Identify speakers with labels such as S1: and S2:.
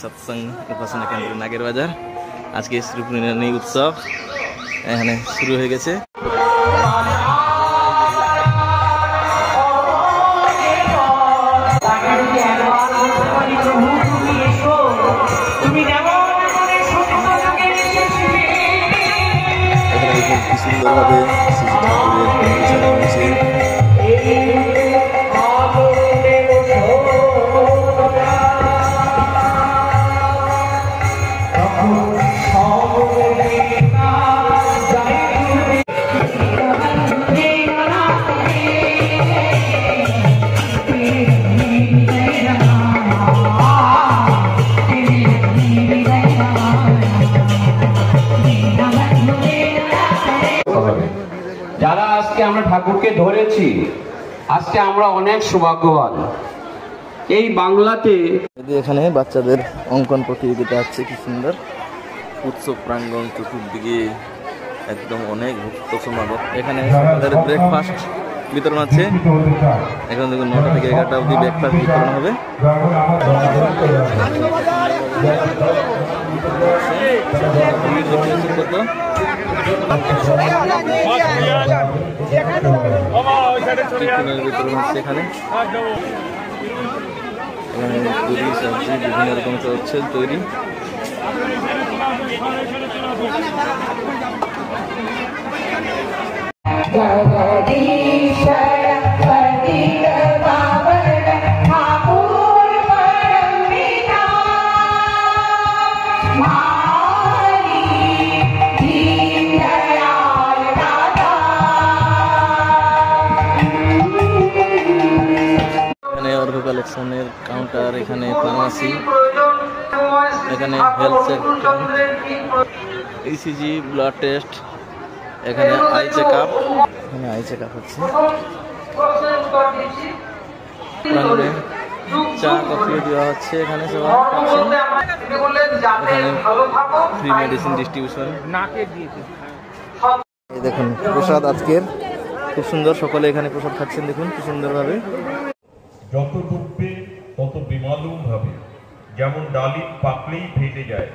S1: সৎসঙ্গ উপাসনা কেন্দ্র নাগের বাজার। আজকে শ্রীপূর্ণিমা উৎসব এখানে শুরু হয়ে গেছে। কি সুন্দরভাবে শ্রী ঠাকুরের পিছনে হয়েছে।
S2: যারা আজকে আমরা ঠাকুরকে ধরেছি, আজকে আমরা অনেক সৌভাগ্যবান। এই বাংলাতে
S1: এখানে বাচ্চাদের অঙ্কন প্রতিযোগিতা হচ্ছে, কি সুন্দর উৎসব প্রাঙ্গণ, চতুর্দিকে একদম অনেক ভক্ত সমাগম। এখানে সকালের ব্রেকফাস্ট বিতরণ আছে। এখন দেখুন 9টা থেকে 11টা অবধি ব্রেকফাস্ট বিতরণ হবে। বিতরণ হচ্ছে এখানে। এখানে পুরি সবজি বিভিন্ন রকম হচ্ছে তৈরি। কালেকশনের কাউন্টার, এখানে ফার্মাসি, এখানে health sector, ECG, blood test, এখানে আই চেকআপ, এখানে আই চেকআপ হচ্ছে। চা কফি দেওয়া হচ্ছে এখানে, সবাই এখানে ফ্রি মেডিসিন ডিস্ট্রিবিউশন। এই দেখুন প্রসাদ আজকের খুব সুন্দর, সকলে এখানে প্রসাদ খাচ্ছেন। দেখুন কি সুন্দরভাবে।
S3: যত ডুববে তত বেমালুম ভাবে, যেমন ডালিম পাকলেই ফেটে যায়।